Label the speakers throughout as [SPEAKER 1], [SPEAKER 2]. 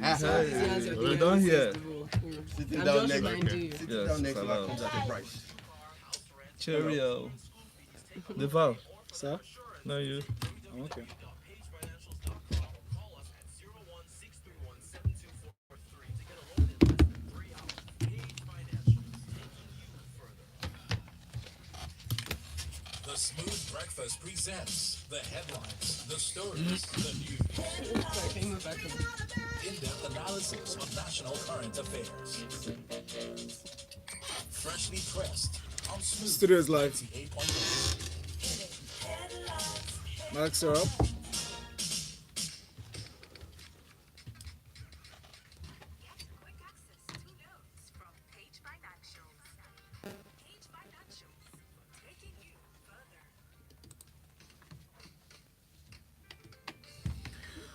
[SPEAKER 1] We're done here.
[SPEAKER 2] Sitting down next to her comes at a price.
[SPEAKER 1] Cheerio. Deveo.
[SPEAKER 3] Sir?
[SPEAKER 1] No, you.
[SPEAKER 3] Okay.
[SPEAKER 4] The Smooth Breakfast presents the headlines, the stories, the news. In-depth analysis of national current affairs. Freshly pressed on Smooth.
[SPEAKER 3] Studio is live.
[SPEAKER 4] 98.1.
[SPEAKER 3] Max, are up.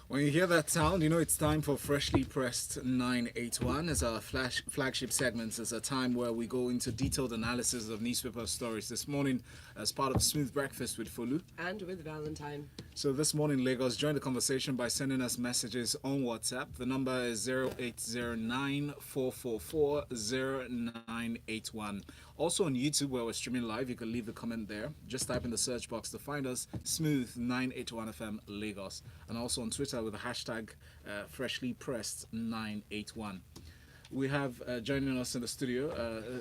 [SPEAKER 3] When you hear that sound, you know it's time for Freshly Pressed 981 as our flagship segments. It's a time where we go into detailed analysis of newspaper stories. This morning, as part of Smooth Breakfast with Folu.
[SPEAKER 5] And with Valentine.
[SPEAKER 3] So this morning, Lagos, join the conversation by sending us messages on WhatsApp. The number is 0809-444-0981. Also on YouTube, where we're streaming live, you can leave a comment there. Just type in the search box to find us, Smooth 981FM Lagos. And also on Twitter with the hashtag Freshly Pressed 981. We have joining us in the studio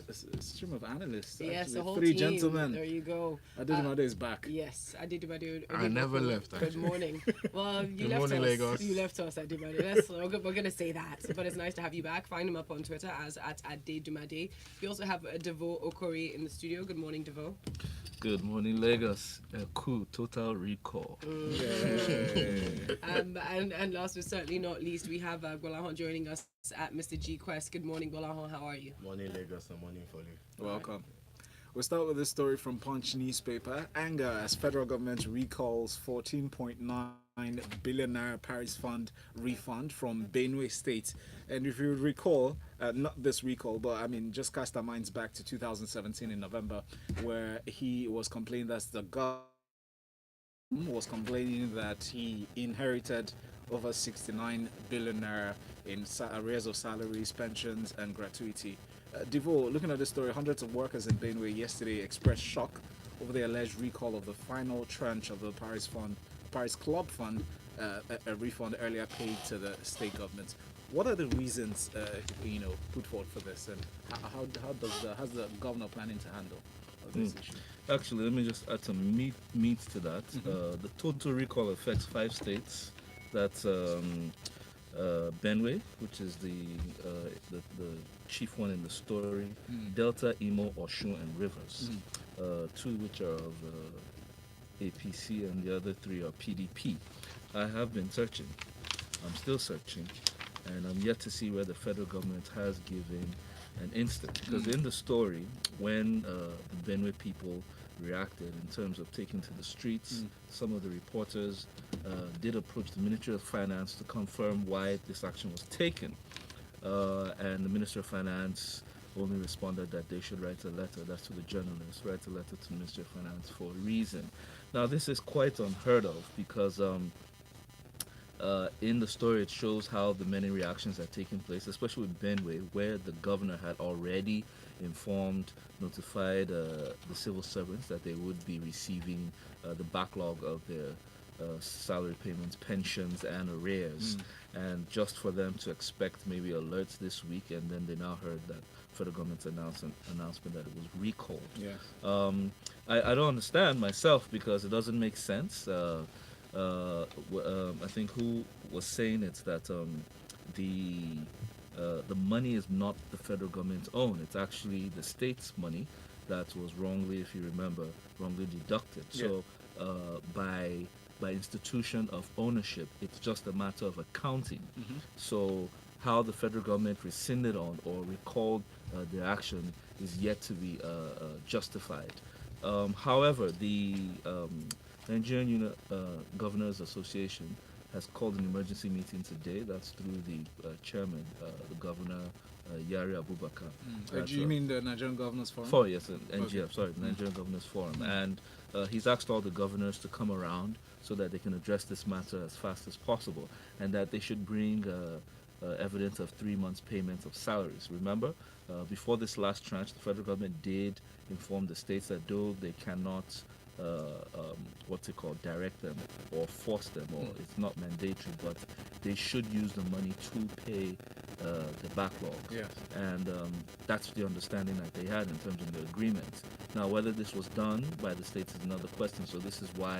[SPEAKER 3] a stream of analysts.
[SPEAKER 5] Yes,
[SPEAKER 3] actually.
[SPEAKER 5] the whole
[SPEAKER 3] Three
[SPEAKER 5] team.
[SPEAKER 3] Going.
[SPEAKER 5] There you go.
[SPEAKER 3] Adedunmade is back.
[SPEAKER 5] Yes, Adedunmade Onibokun.
[SPEAKER 6] I never left, actually.
[SPEAKER 5] Good morning. Well, you
[SPEAKER 6] Good
[SPEAKER 5] left
[SPEAKER 6] morning,
[SPEAKER 5] us.
[SPEAKER 6] Lagos.
[SPEAKER 5] You left us, Adedunmade. We're going to say that. But it's nice to have you back. Find him up on Twitter as at Adedunmade. We also have Deveo Okorie in the studio. Good morning, Deveo.
[SPEAKER 1] Good morning, Lagos. Cool, total recall.
[SPEAKER 5] And last but certainly not least, we have Gbolahan joining us at Mr. G Quest. Good morning, Gbolahan. How are you?
[SPEAKER 2] Morning Lagos and morning Folu.
[SPEAKER 3] Welcome. We'll start with this story from Punch newspaper. Anger as federal government recalls 14.9 billion naira Paris Fund refund from Benue State. And if you recall, not this recall, but I mean, just cast our minds back to 2017 in November, where he was complaining that the government was complaining that he inherited over 69 billion naira in arrears of salaries, pensions, and gratuity. Deveo, looking at this story, hundreds of workers in Benue yesterday expressed shock over the alleged recall of the final tranche of the Paris Club fund, a refund earlier paid to the state government. What are the reasons, put forward for this, and how's the governor planning to handle this issue?
[SPEAKER 1] Actually, let me just add some meat to that. The total recall affects 5 states. That's Benue, which is the chief one in the story, Delta, Imo, Oshun, and Rivers. 2 which are of APC, and the other 3 are PDP. I have been searching. I'm still searching, and I'm yet to see where the federal government has given an instant. Because in the story, when the Benue people reacted in terms of taking to the streets, some of the reporters did approach the Ministry of Finance to confirm why this action was taken. And the Minister of Finance only responded that they should write a letter, that's to the journalists, write a letter to the Ministry of Finance for a reason. Now, this is quite unheard of because in the story it shows how the many reactions are taking place, especially with Benue, where the governor had already notified the civil servants that they would be receiving the backlog of their salary payments, pensions, and arrears. And just for them to expect maybe alerts this week, and then they now heard that federal government's announcement that it was recalled. I don't understand myself because it doesn't make sense. I think who was saying it that the money is not the federal government's own. It's actually the state's money that was wrongly, if you remember, wrongly deducted. So by institution of ownership, it's just a matter of accounting. So how the federal government rescinded on or recalled their action is yet to be justified. However, the Nigerian Governors Association has called an emergency meeting today. That's through the chairman, the governor, Yari Abubakar.
[SPEAKER 3] Do you mean the Nigerian Governors Forum?
[SPEAKER 1] Yes, NGF, sorry, Nigerian Governors Forum. And he's asked all the governors to come around so that they can address this matter as fast as possible, and that they should bring evidence of 3 months' payments of salaries. Remember, before this last tranche, the federal government did inform the states that though they cannot, direct them or force them, or it's not mandatory, but they should use the money to pay the backlog.
[SPEAKER 3] Yes.
[SPEAKER 1] And that's the understanding that they had in terms of the agreement. Now, whether this was done by the states is another question. So this is why,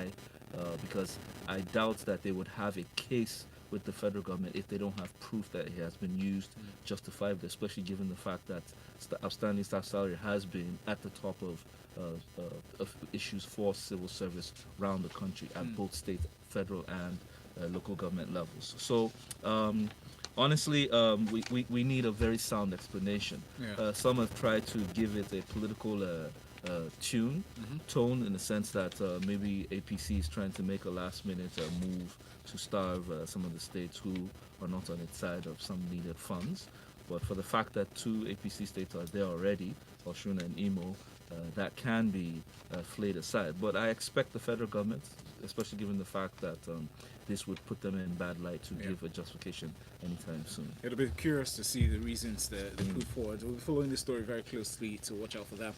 [SPEAKER 1] because I doubt that they would have a case with the federal government if they don't have proof that it has been used justifiably, especially given the fact that outstanding staff salary has been at the top of issues for civil service around the country at both state, federal, and local government levels. So honestly, we need a very sound explanation.
[SPEAKER 3] Yeah.
[SPEAKER 1] Some have tried to give it a political tone, in the sense that maybe APC is trying to make a last-minute move to starve some of the states who are not on its side of some needed funds. But for the fact that 2 APC states are there already, Oshun and Imo, that can be flayed aside. But I expect the federal government, especially given the fact that this would put them in bad light, to give a justification anytime soon.
[SPEAKER 3] It'll be curious to see the reasons they put forward. We'll be following the story very closely to watch out for that.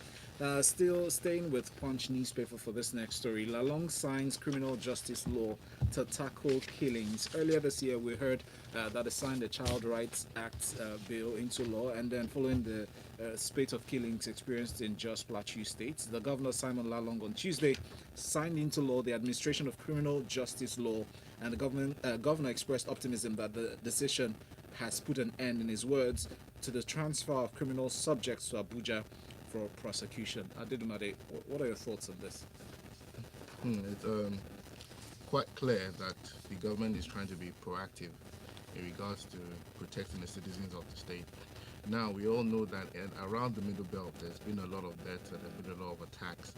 [SPEAKER 3] Still staying with Punch newspaper for this next story. Lalong signs criminal justice law to tackle killings. Earlier this year, we heard that they signed the Child Rights Act bill into law, and then following the spate of killings experienced in Jos Plateau State, the governor Simon Lalong on Tuesday signed into law the Administration of Criminal Justice Law, and the governor expressed optimism that the decision has put an end, in his words, to the transfer of criminal subjects to Abuja for prosecution. Adedunmade, what are your thoughts on this?
[SPEAKER 2] It's quite clear that the government is trying to be proactive in regards to protecting the citizens of the state. Now, we all know that around the Middle Belt, there's been a lot of deaths and there's been a lot of attacks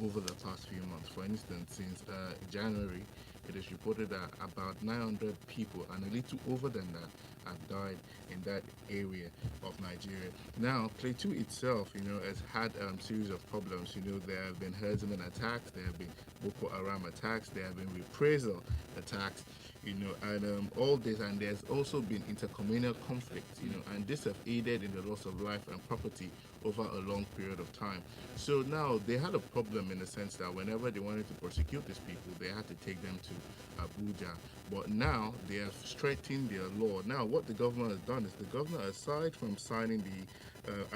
[SPEAKER 2] over the past few months. For instance, since January, it is reported that about 900 people, and a little over than that, have died in that area of Nigeria. Now, Plateau itself, has had a series of problems. There have been herdsmen attacks, there have been Boko Haram attacks, there have been reprisal attacks, and all this, and there's also been intercommunal conflict, and this have aided in the loss of life and property over a long period of time. So now they had a problem in the sense that whenever they wanted to prosecute these people, they had to take them to Abuja. But now they have strengthened their law. Now what the government has done is the governor, aside from signing the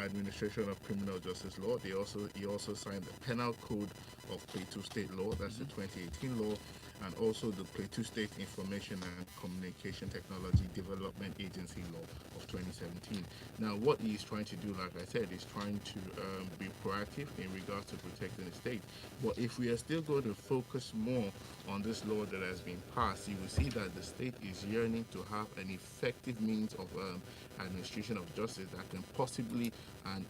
[SPEAKER 2] Administration of Criminal Justice Law, he also signed the Penal Code of Plateau State Law, that's the 2018 law, and also the Plateau State Information and Communication Technology Development Agency Law of 2017. Now, what he's trying to do, like I said, is trying to be proactive in regards to protecting the state. But if we are still going to focus more on this law that has been passed, you will see that the state is yearning to have an effective means of administration of justice that can possibly and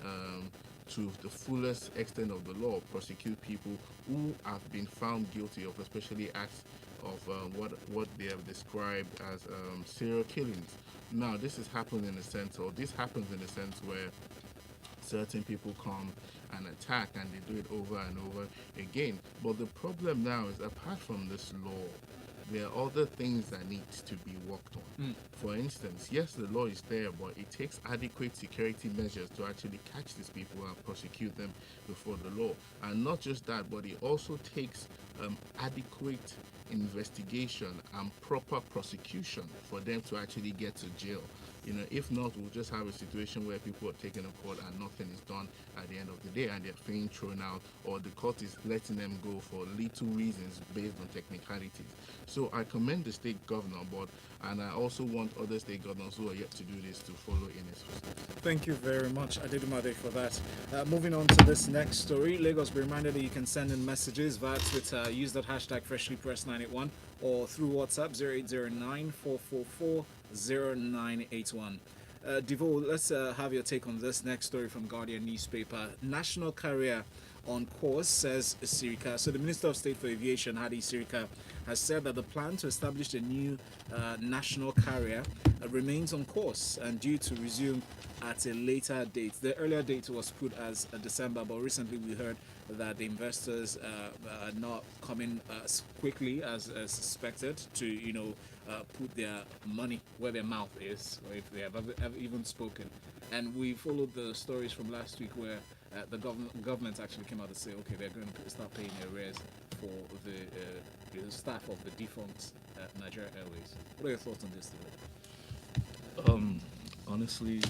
[SPEAKER 2] to the fullest extent of the law, prosecute people who have been found guilty of especially acts of what they have described as serial killings. Now, this happens in a sense where certain people come and attack, and they do it over and over again. But the problem now is, apart from this law, there are other things that need to be worked on. For instance, yes, the law is there, but it takes adequate security measures to actually catch these people and prosecute them before the law. And not just that, but it also takes adequate investigation and proper prosecution for them to actually get to jail. If not, we'll just have a situation where people are taken to court and nothing is done at the end of the day, and they're being thrown out, or the court is letting them go for little reasons based on technicalities. So I commend the state governor, and I also want other state governors who are yet to do this to follow in his footsteps.
[SPEAKER 3] Thank you very much, Adedunmade, for that. Moving on to this next story, Lagos, be reminded that you can send in messages via Twitter. Use that hashtag FreshlyPress981 or through WhatsApp 0809-444-0981. Deveo, let's have your take on this next story from Guardian newspaper. National carrier on course, says Sirika. So the Minister of State for Aviation, Hadi Sirika, has said that the plan to establish a new national carrier remains on course and due to resume at a later date. The earlier date was put as December, but recently we heard that the investors are not coming as quickly as suspected to, put their money where their mouth is, or if they have ever even spoken. And we followed the stories from last week where the government actually came out to say, okay, they're going to start paying arrears for the staff of the defunct Nigeria Airways. What are your thoughts on this today?
[SPEAKER 1] Honestly,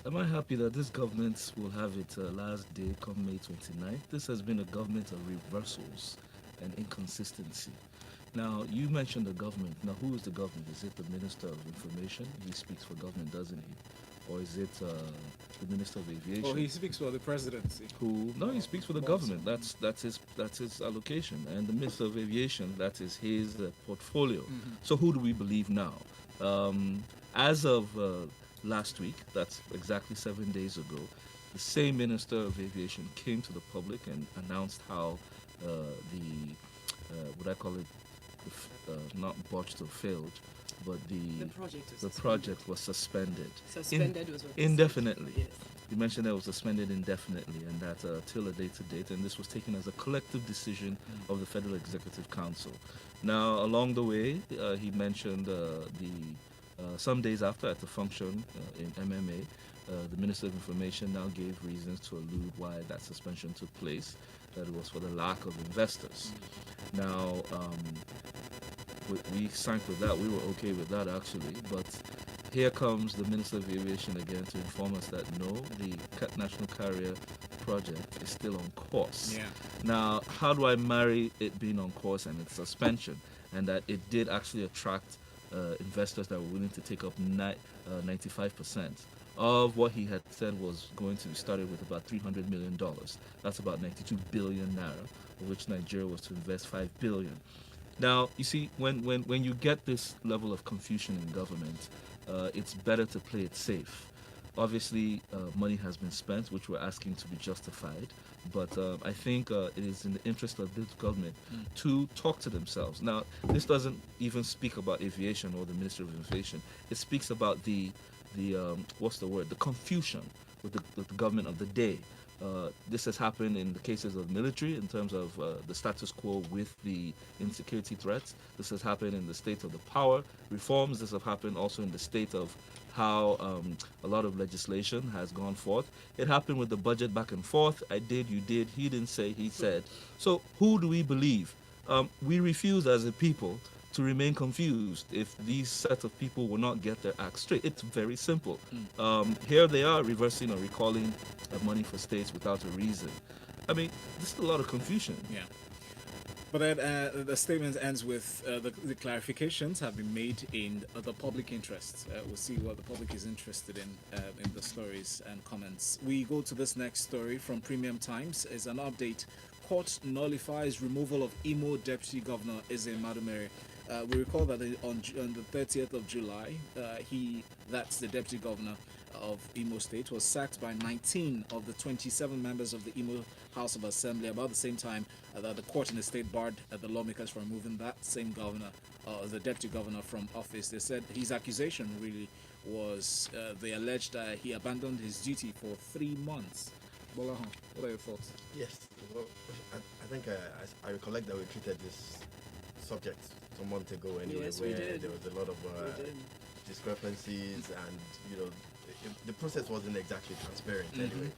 [SPEAKER 1] am I happy that this government will have its last day come May 29th? This has been a government of reversals and inconsistency. Now, you mentioned the government. Now, who is the government? Is it the Minister of Information? He speaks for government, doesn't he? Or is it the Minister of Aviation?
[SPEAKER 3] Oh, he speaks for the presidency.
[SPEAKER 1] No, he speaks for the government. That's his allocation. And the Minister of Aviation, that is his portfolio. So who do we believe now? As of last week, that's exactly 7 days ago, the same Minister of Aviation came to the public and announced how what I call it, not botched or failed, but the project was suspended.
[SPEAKER 5] Suspended was what
[SPEAKER 1] indefinitely.
[SPEAKER 5] Yes.
[SPEAKER 1] You mentioned that it was suspended indefinitely, and that till a later date, and this was taken as a collective decision of the Federal Executive Council. Now, along the way, he mentioned some days after at the function in MMA, the Minister of Information now gave reasons to allude why that suspension took place, that it was for the lack of investors. Now, we sank with that. We were okay with that, actually. But here comes the Minister of Aviation again to inform us that no, the National Carrier project is still on course.
[SPEAKER 3] Yeah.
[SPEAKER 1] Now, how do I marry it being on course and its suspension, and that it did actually attract investors that were willing to take up 95% of what he had said was going to be started with about $300 million. That's about 92 billion naira, of which Nigeria was to invest 5 billion. Now, you see, when you get this level of confusion in government, it's better to play it safe. Obviously, money has been spent, which we're asking to be justified. But I think it is in the interest of this government to talk to themselves. Now, this doesn't even speak about aviation or the Ministry of Aviation. It speaks about the confusion with the government of the day. This has happened in the cases of military in terms of the status quo with the insecurity threats. This has happened in the state of the power reforms. This has happened also in the state of how a lot of legislation has gone forth. It happened with the budget back and forth. I did, you did, he didn't say, he said. So who do we believe? We refuse as a people to remain confused if these set of people will not get their act straight. It's very simple. Here they are reversing or recalling money for states without a reason. I mean, this is a lot of confusion.
[SPEAKER 3] Yeah. But then the statement ends with the clarifications have been made in the public interest. We'll see what the public is interested in the stories and comments. We go to this next story from Premium Times. It's an update. Court nullifies removal of Imo Deputy Governor Eze Madumere. We recall that on the 30th of July, that's the Deputy Governor of Imo State, was sacked by 19 of the 27 members of the Imo House of Assembly about the same time that the court in the state barred the lawmakers from removing that same governor, the deputy governor, from office. They said his accusation really was they alleged that he abandoned his duty for 3 months. Gbolahan, what are your thoughts?
[SPEAKER 6] Yes, well, I think I recollect that we treated this subject some months ago anyway,
[SPEAKER 5] Yes,
[SPEAKER 6] where
[SPEAKER 5] we did.
[SPEAKER 6] there was a lot of discrepancies, and the process wasn't exactly transparent anyway.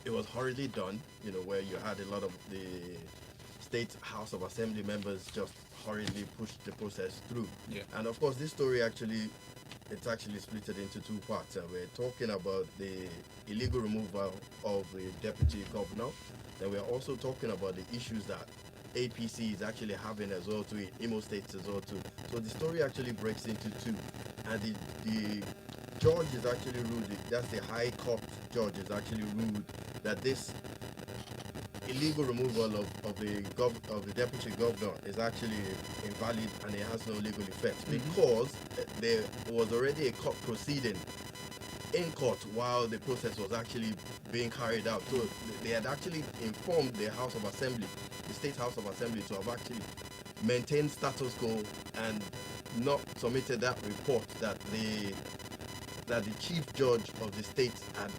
[SPEAKER 6] It was hurriedly done, where you had a lot of the State House of Assembly members just hurriedly pushed the process through.
[SPEAKER 3] Yeah.
[SPEAKER 6] And of course, this story it's actually split into two parts. And we're talking about the illegal removal of the deputy governor. Then we're also talking about the issues that APC is actually having as well too, Imo State as well too. So the story actually breaks into two. And the judge is actually ruled, that's the High Court judge is actually ruled that this illegal removal of the deputy governor is actually invalid and it has no legal effect because there was already a court proceeding in court while the process was actually being carried out. So they had actually informed the House of Assembly, the State House of Assembly, to have actually maintained status quo and not submitted that report that the that the chief judge of the state had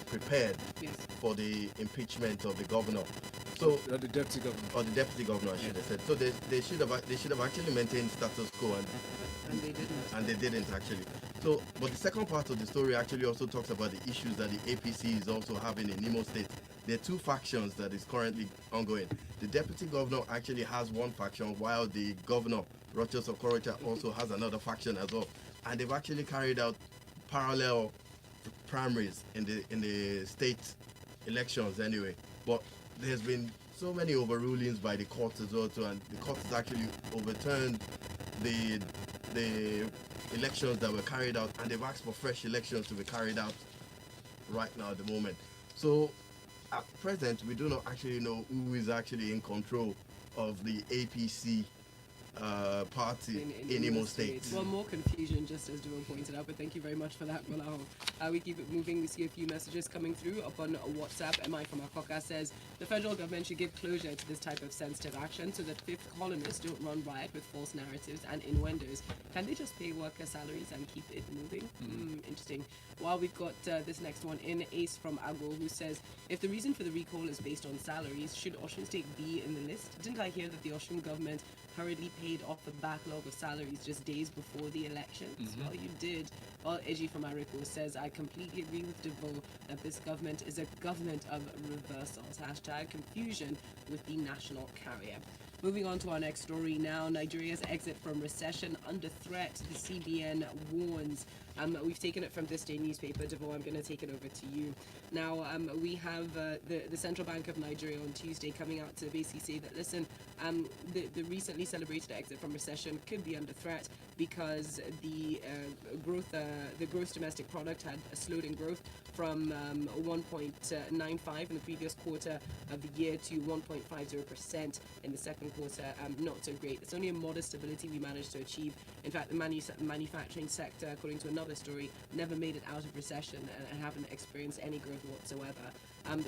[SPEAKER 6] prepared
[SPEAKER 5] Yes.
[SPEAKER 6] for the impeachment of the governor. So
[SPEAKER 3] The deputy governor.
[SPEAKER 6] or the deputy governor, I should have said. So they should have actually maintained status quo,
[SPEAKER 5] And they didn't.
[SPEAKER 6] and they didn't actually. So, but the second part of the story actually also talks about the issues that the APC is also having in Imo State. There are two factions that is currently ongoing. The deputy governor actually has one faction, while the governor, Rochas Okorocha, also has another faction as well. And they've actually carried out parallel primaries in the state elections anyway. But there's been so many overrulings by the courts as well too, and the court has actually overturned the elections that were carried out, and they've asked for fresh elections to be carried out right now at the moment. So at present, we do not actually know who is actually in control of the APC party in Imo State.
[SPEAKER 5] Well, more confusion, just as Deveo pointed out, but thank you very much for that, Gbolahan. We keep it moving. We see a few messages coming through up on WhatsApp. MI from Akoka says, the federal government should give closure to this type of sensitive action so that fifth colonists don't run riot with false narratives and innuendos. Can they just pay worker salaries and keep it moving? Interesting. While we've got this next one in, Ace from Agwo, who says, if the reason for the recall is based on salaries, should Osun State be in the list? Didn't I hear that the Osun government hurriedly paid off the backlog of salaries just days before the elections? Well, you did. Well, Eji from Ariko says, I completely agree with Deveo that this government is a government of reversals. Hashtag confusion with the national carrier. Moving on to our next story now. Nigeria's exit from recession under threat. The CBN warns. We've taken it from Thisday newspaper. Deveo, I'm going to take it over to you. Now, we have the Central Bank of Nigeria on Tuesday coming out to basically say that, listen, the recently celebrated exit from recession could be under threat because the gross domestic product had slowed in growth from 1.95 in the previous quarter of the year to 1.50% in the second quarter. Not so great. It's only a modest stability we managed to achieve. In fact, the manufacturing sector, according to another story, never made it out of recession and haven't experienced any growth whatsoever.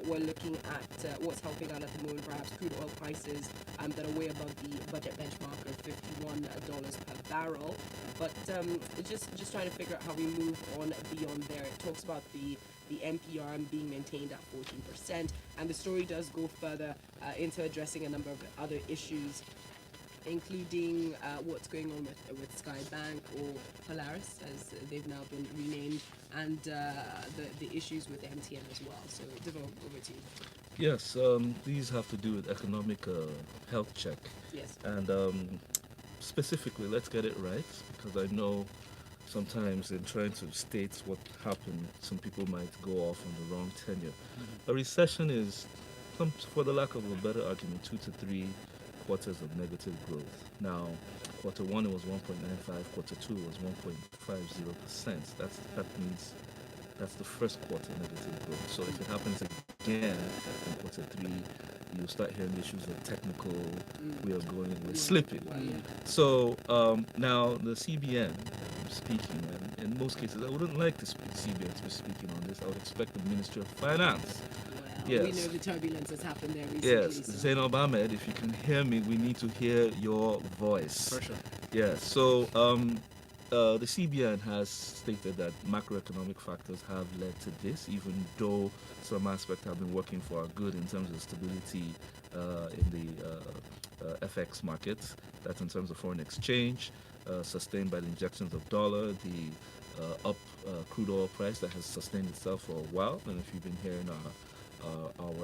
[SPEAKER 5] We're looking at what's helping out at the moment, perhaps crude oil prices that are way above the budget benchmark of $51 per barrel. But just trying to figure out how we move on beyond there. It talks about the NPR being maintained at 14%, and the story does go further into addressing a number of other issues, including what's going on with Skybank, or Polaris as they've now been renamed, and the issues with MTN as well. So, Deveo, over to you.
[SPEAKER 1] Yes, these have to do with economic health check.
[SPEAKER 5] Yes.
[SPEAKER 1] And specifically, let's get it right, because I know sometimes in trying to state what happened, some people might go off on the wrong tenure. A recession is, for the lack of a better argument, 2 to 3 quarters of negative growth. Now, quarter one it was 1.95, quarter two was 1.50%. That means that's the first quarter negative growth. So if it happens again in quarter three, you'll start hearing issues of technical way of going, we're slipping. So now the CBN speaking, and in most cases I wouldn't like the CBN to be speaking on this. I would expect the Ministry of Finance. Yes.
[SPEAKER 5] We know the turbulence has happened there recently.
[SPEAKER 1] Yes,
[SPEAKER 5] so.
[SPEAKER 1] Zainab Ahmed, if you can hear me, we need to hear your voice.
[SPEAKER 3] For sure.
[SPEAKER 1] Yes, so the CBN has stated that macroeconomic factors have led to this, even though some aspects have been working for our good in terms of stability in the FX markets. That's in terms of foreign exchange, sustained by the injections of dollar, the crude oil price that has sustained itself for a while. And if you've been hearing our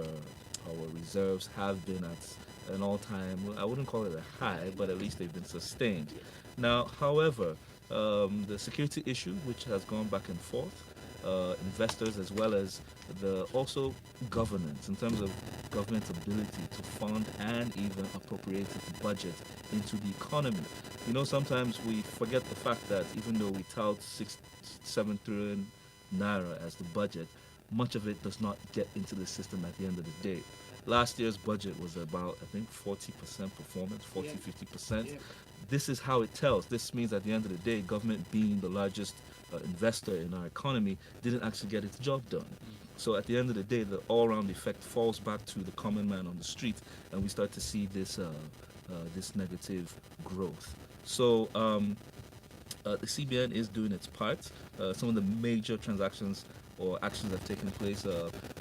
[SPEAKER 1] reserves have been at an all-time, I wouldn't call it a high, but at least they've been sustained. Now, however, the security issue, which has gone back and forth, investors as well as also governance in terms of government's ability to fund and even appropriate its budget into the economy. You know, sometimes we forget the fact that even though we tout 6-7 trillion naira as the budget, much of it does not get into the system at the end of the day. Last year's budget was about, I think, 40% performance, 50%. Yeah. This is how it tells. This means at the end of the day, government being the largest investor in our economy didn't actually get its job done. So at the end of the day, the all-round effect falls back to the common man on the street, and we start to see this this negative growth. So The CBN is doing its part. Some of the major transactions or actions that have taken place.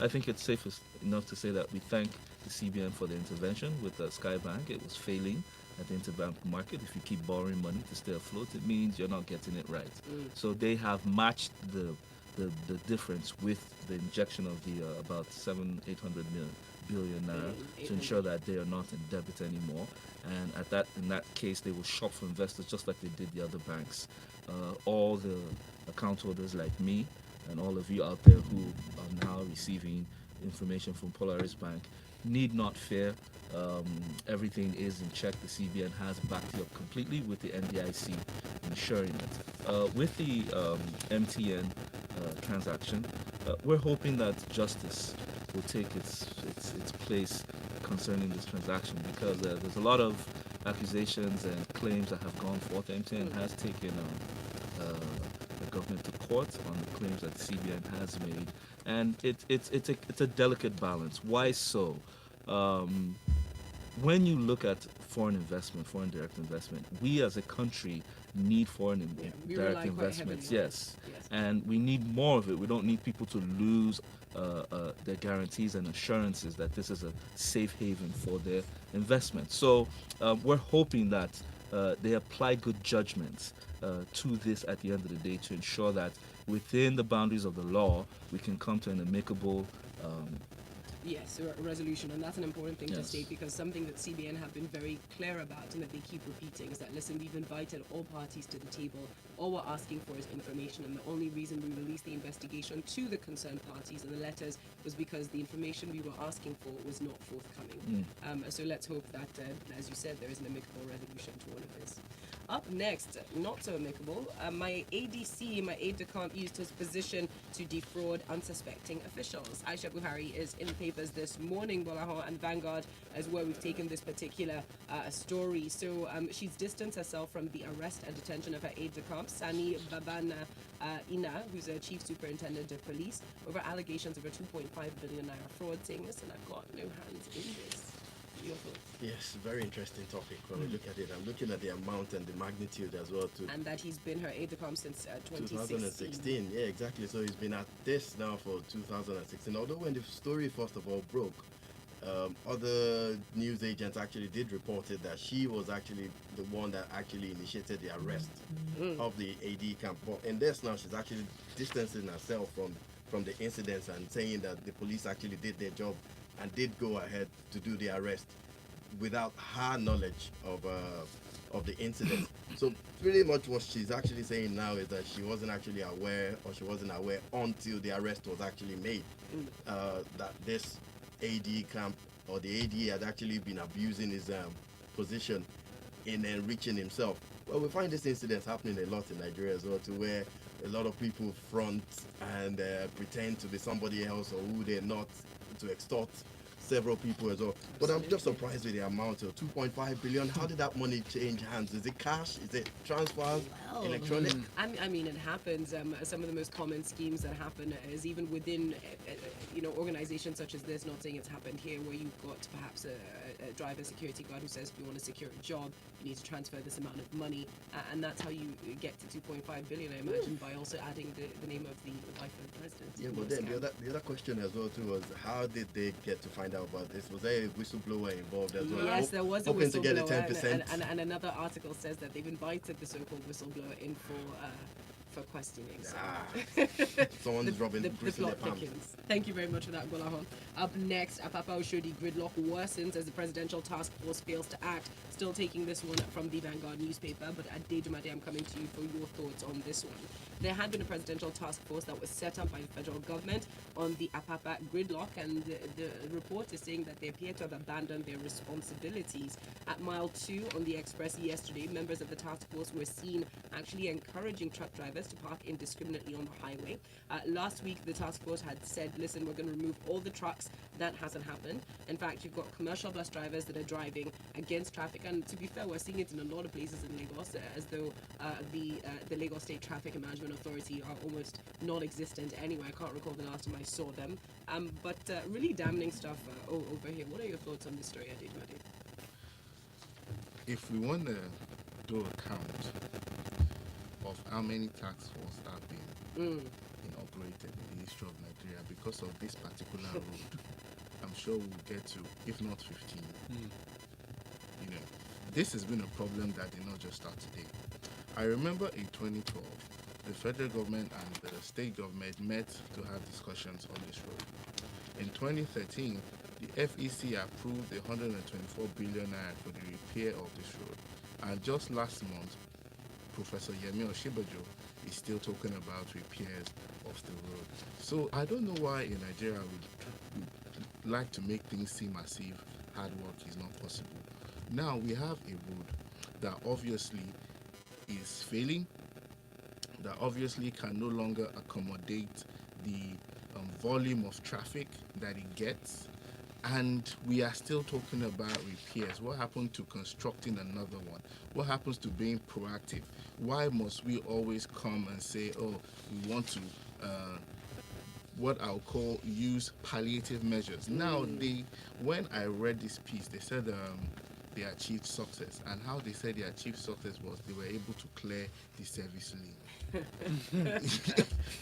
[SPEAKER 1] I think it's safe enough to say that we thank the CBN for the intervention with Skybank. It was failing at the interbank market. If you keep borrowing money to stay afloat, it means you're not getting it right. So they have matched the difference with the injection of the about 800 billion naira to ensure that they are not in debit anymore. And in that case, they will shop for investors just like they did the other banks. All the account holders like me and all of you out there who are now receiving information from Polaris Bank need not fear. Everything is in check. The CBN has backed you up completely with the NDIC ensuring it. With the MTN transaction, we're hoping that justice will take its place concerning this transaction, because there's a lot of accusations and claims that have gone forth. MTN has taken the government to court on the claims that the CBN has made, and it's a delicate balance. Why so? When you look at foreign direct investment, we as a country need foreign direct investments, yes, and we need more of it. We don't need people to lose their guarantees and assurances that this is a safe haven for their investment. So we're hoping that they apply good judgment to this at the end of the day to ensure that within the boundaries of the law, we can come to an amicable
[SPEAKER 5] Yes, a resolution, and that's an important thing to
[SPEAKER 1] Yes.
[SPEAKER 5] state, because something that CBN have been very clear about and that they keep repeating is that, listen, we've invited all parties to the table. All we're asking for is information, and the only reason we released the investigation to the concerned parties and the letters was because the information we were asking for was not forthcoming. So let's hope that, as you said, there is an amicable resolution to all of this. Up next, not so amicable, my ADC, my aide-de-camp, used his position to defraud unsuspecting officials. Aisha Buhari is in the papers this morning. Gbolahan and Vanguard is where we've taken this particular story. So she's distanced herself from the arrest and detention of her aide-de-camp, Sani Babana Ina, who's a chief superintendent of police, over allegations of a 2.5 billion naira fraud, saying, listen, I've got no hands in this. Your thoughts?
[SPEAKER 6] Yes, very interesting topic when we look at it. I'm looking at the amount and the magnitude as well too.
[SPEAKER 5] And that he's been her aide-de-camp since 2016.
[SPEAKER 6] 2016, yeah, exactly. So he's been at this now for 2016. Although when the story first of all broke, other news agents actually did report it that she was actually the one that actually initiated the arrest of the AD camp. But in this now, she's actually distancing herself from the incidents and saying that the police actually did their job and did go ahead to do the arrest without her knowledge of the incident. So pretty much what she's actually saying now is that she wasn't actually aware, or she wasn't aware until the arrest was actually made, that this AD camp or the AD had actually been abusing his position in enriching himself. Well, we find this incident happening a lot in Nigeria as well, to where a lot of people front and pretend to be somebody else or who they're not, to extort several people as well. But I'm just surprised with the amount of 2.5 billion. How did that money change hands? Is it cash? Is it transfers? Electronic?
[SPEAKER 5] I mean, it happens. Some of the most common schemes that happen is even within, organizations such as this. Not saying it's happened here, where you've got perhaps a driver security guard who says, if you want to secure a job, you need to transfer this amount of money, and that's how you get to 2.5 billion. I imagine by also adding the name of the wife of the president.
[SPEAKER 6] Yeah, but then the other question as well too was, how did they get to find out about this? Was there a whistleblower involved as well?
[SPEAKER 5] Yes, there was a
[SPEAKER 6] hoping to get a
[SPEAKER 5] whistleblower,
[SPEAKER 6] 10%.
[SPEAKER 5] and another article says that they've invited the so-called whistleblower in for questioning. So.
[SPEAKER 6] Someone's rubbing
[SPEAKER 5] the
[SPEAKER 6] grease in their
[SPEAKER 5] plot
[SPEAKER 6] palms.
[SPEAKER 5] thickens. Thank you very much for that, Gbolahan. Up next, Apapa Oshodi gridlock worsens as the presidential task force fails to act. Still taking this one from the Vanguard newspaper, but Adedunmade, I'm coming to you for your thoughts on this one. There had been a presidential task force that was set up by the federal government on the Apapa gridlock, and the report is saying that they appear to have abandoned their responsibilities. At mile 2 on the express yesterday, members of the task force were seen actually encouraging truck drivers to park indiscriminately on the highway. Last week, the task force had said, listen, we're going to remove all the trucks. That hasn't happened. In fact, you've got commercial bus drivers that are driving against traffic, and to be fair, we're seeing it in a lot of places in Lagos, as though the Lagos State Traffic and Management Authority are almost non-existent anyway. I can't recall the last time I saw them. But really damning stuff over here. What are your thoughts on this story, Adedunmade?
[SPEAKER 2] If we want to do a count of how many task force have been inaugurated in the history of Nigeria because of this particular road. I'm sure we'll get to, if not 15. You know, this has been a problem that did not just start today. I remember in 2012, the federal government and the state government met to have discussions on this road. In 2013, the FEC approved the 124 billion naira for the repair of this road. And just last month, Professor Yemi Oshibajo is still talking about repairs of the road. So I don't know why in Nigeria we like to make things seem as if hard work is not possible. Now we have a road that obviously is failing, that obviously can no longer accommodate the volume of traffic that it gets, and we are still talking about repairs. What happened to constructing another one? What happens to being proactive? Why must we always come and say, oh, we want to what I'll call use palliative measures? Now, when I read this piece, they said they achieved success, and how they said they achieved success was they were able to clear the service lane.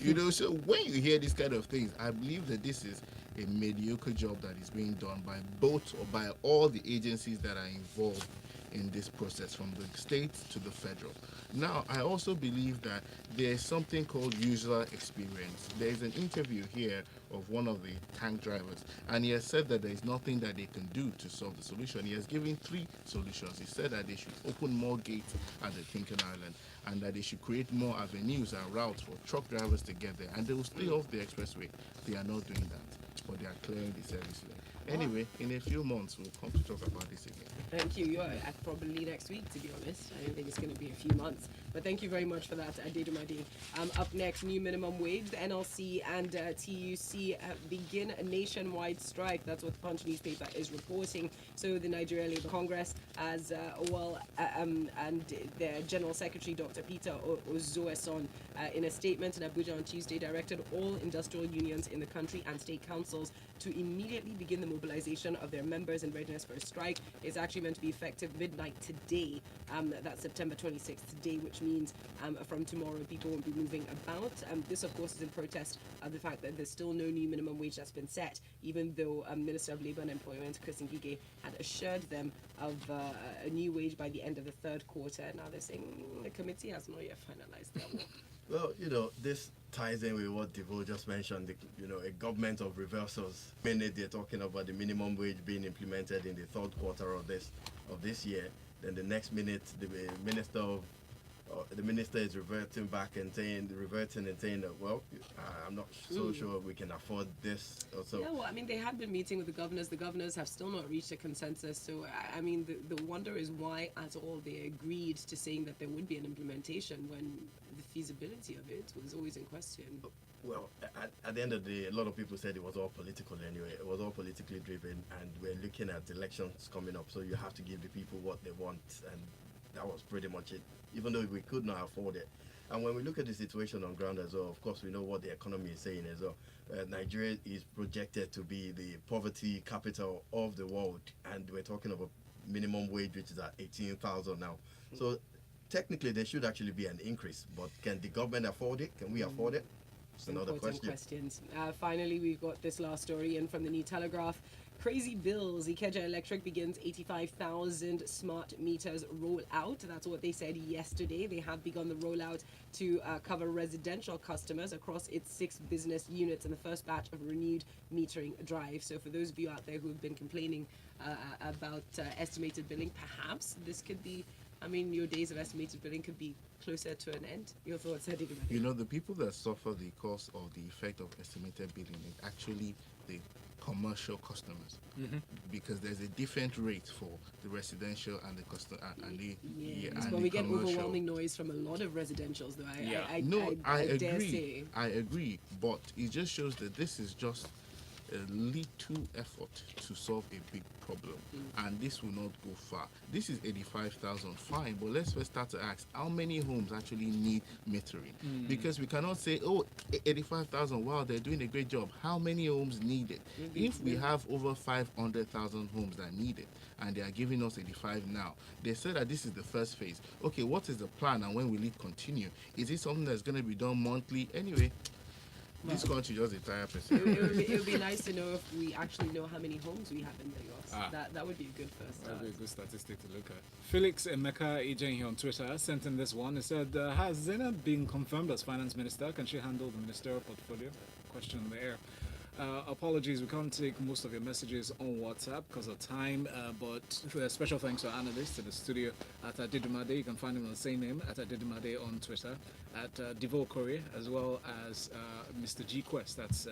[SPEAKER 2] You know, so when you hear these kind of things, I believe that this is a mediocre job that is being done by both or by all the agencies that are involved in this process, from the state to the federal. Now, I also believe that there is something called user experience. There is an interview here of one of the tank drivers, and he has said that there is nothing that they can do to solve the solution. He has given 3 solutions. He said that they should open more gates at the Tinkan Island, and that they should create more avenues and routes for truck drivers to get there, and they will stay off the expressway. They are not doing that, but they are clearing the service lane. Anyway, in a few months, we'll come to talk about this again.
[SPEAKER 5] Thank you. Probably next week, to be honest. I don't think it's going to be a few months. But thank you very much for that, Adedunmade. Up next, new minimum wage. The NLC and TUC begin a nationwide strike. That's what the Punch newspaper is reporting. So the Nigeria Labour Congress, as well, and their General Secretary, Dr. Peter Ozoeson, in a statement in Abuja on Tuesday, directed all industrial unions in the country and state councils to immediately begin the mobilization of their members in readiness for a strike. It's actually meant to be effective midnight today. That's September 26th today, which means from tomorrow people won't be moving about. This, of course, is in protest of the fact that there's still no new minimum wage that's been set, even though Minister of Labour and Employment, Chris Ngige, had assured them of a new wage by the end of the third quarter. Now they're saying the committee has not yet finalized their work.
[SPEAKER 6] Well, this ties in with what Deveo just mentioned, a government of reversals. Minute they're talking about the minimum wage being implemented in the third quarter of this year, then the next minute the minister is reverting and saying that, well, I'm not so sure we can afford this. Also,
[SPEAKER 5] yeah, well, I mean, they had been meeting with the governors. The governors have still not reached a consensus. So, I mean, the wonder is why at all they agreed to saying that there would be an implementation when the feasibility of it was always in question.
[SPEAKER 6] Well, at the end of the day, a lot of people said it was all political anyway. It was all politically driven, and we're looking at elections coming up, so you have to give the people what they want, and that was pretty much it, even though we could not afford it. And when we look at the situation on ground as well, of course, we know what the economy is saying as well. Nigeria is projected to be the poverty capital of the world, and we're talking about minimum wage, which is at 18,000 now. So technically, there should actually be an increase, but can the government afford it? Can we afford it? It's another question.
[SPEAKER 5] Questions. Finally, we've got this last story in from the New Telegraph. Crazy bills. Ikeja Electric begins 85,000 smart meters rollout. That's what they said yesterday. They have begun the rollout to cover residential customers across its 6 business units in the first batch of renewed metering drive. So for those of you out there who have been complaining about estimated billing, perhaps this could be, I mean, your days of estimated billing could be closer to an end. Your thoughts, Adedunmade?
[SPEAKER 2] The people that suffer the cost of the effect of estimated billing is actually the commercial customers, because there's a different rate for the residential and the customer and the
[SPEAKER 5] but we get
[SPEAKER 2] commercial.
[SPEAKER 5] overwhelming noise from a lot of residentials, though.
[SPEAKER 2] I agree, but it just shows that this is just little effort to solve a big problem, and this will not go far. This is 85,000, fine, but let's first start to ask how many homes actually need metering, because we cannot say, oh, 85,000, wow, they're doing a great job. How many homes need it? If we have over 500,000 homes that need it, and they are giving us 85 now, they said that this is the first phase. Okay, what is the plan, and when will it continue? Is it something that's going to be done monthly? Anyway, this country just a tired person.
[SPEAKER 5] It would be nice to know if we actually know how many homes we have in Lagos. That would be a good first
[SPEAKER 3] That
[SPEAKER 5] start.
[SPEAKER 3] would be a good statistic to look at. Felix Emeka Ejenhi on Twitter sent in this one. He said, has Zainab been confirmed as finance minister? Can she handle the ministerial portfolio? Question in the air. Apologies, we can't take most of your messages on WhatsApp because of time, but special thanks to our analysts in the studio at Adedunmade. You can find him on the same name, at Adedunmade on Twitter, at Deveo Okorie, as well as Mr. G Quest. That's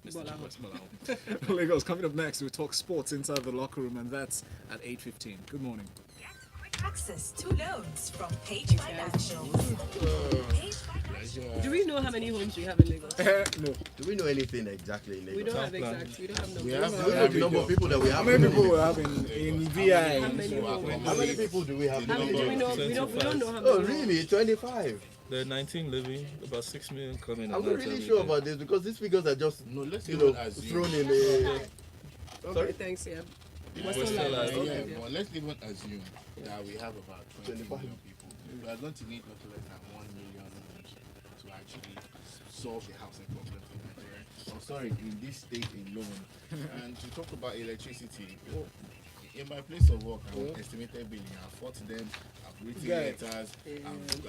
[SPEAKER 3] Mr. G Quest. Gbolahan. Lagos. Coming up next, we talk sports inside the locker room, and that's at 8:15. Good morning.
[SPEAKER 7] Get quick access to loans from Page Financial. Page Financial.
[SPEAKER 5] Do we know how many homes we have in Lagos?
[SPEAKER 3] No.
[SPEAKER 6] Do we know anything exactly in Lagos?
[SPEAKER 5] We don't have exact. We don't have numbers.
[SPEAKER 2] We have
[SPEAKER 6] Do we know the number of people that we have?
[SPEAKER 3] How many people we have in VI?
[SPEAKER 5] How many homes?
[SPEAKER 6] How many people do we have?
[SPEAKER 5] How many do we know? We don't know how many.
[SPEAKER 6] Oh, really? 25?
[SPEAKER 1] There are 19 living, about 6 million coming.
[SPEAKER 6] Are we really sure about this? Because these figures are just,
[SPEAKER 2] No, let's
[SPEAKER 6] you know,
[SPEAKER 2] assume.
[SPEAKER 6] thrown in a...
[SPEAKER 5] Okay, thanks, yeah. We're still
[SPEAKER 1] still
[SPEAKER 5] alive.
[SPEAKER 1] alive.
[SPEAKER 5] Okay, yeah.
[SPEAKER 2] But let's even assume that we have about 20
[SPEAKER 6] 25.
[SPEAKER 2] million people. We are going to need not less than 1 million homes to actually solve the housing problem in Nigeria. I'm sorry, in this state alone. And to talk about electricity, in my place of work, I'm estimated billing. I've fought them, I've written
[SPEAKER 3] Guys,
[SPEAKER 2] letters.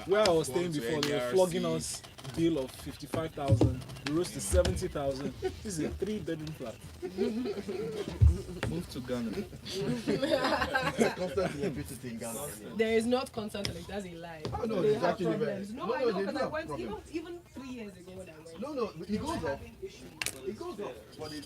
[SPEAKER 3] Where I
[SPEAKER 2] I've
[SPEAKER 3] was
[SPEAKER 2] gone
[SPEAKER 3] staying
[SPEAKER 2] to
[SPEAKER 3] before, they were
[SPEAKER 2] NDRC.
[SPEAKER 3] flogging us bill of 55,000. We rose to 70,000. This is a 3-bedroom flat.
[SPEAKER 1] Move to Ghana.
[SPEAKER 6] constant electricity in Ghana.
[SPEAKER 5] There is not constant electricity. That's a lie.
[SPEAKER 6] Oh, no,
[SPEAKER 5] They
[SPEAKER 6] it's
[SPEAKER 5] have
[SPEAKER 6] actually
[SPEAKER 5] problems.
[SPEAKER 6] very-
[SPEAKER 5] No,
[SPEAKER 6] no,
[SPEAKER 5] I
[SPEAKER 6] no,
[SPEAKER 5] know
[SPEAKER 6] they
[SPEAKER 5] because
[SPEAKER 6] do
[SPEAKER 5] I
[SPEAKER 6] have
[SPEAKER 5] went
[SPEAKER 6] problems.
[SPEAKER 5] even 3 years ago when I went.
[SPEAKER 6] No, it goes up. It goes up. But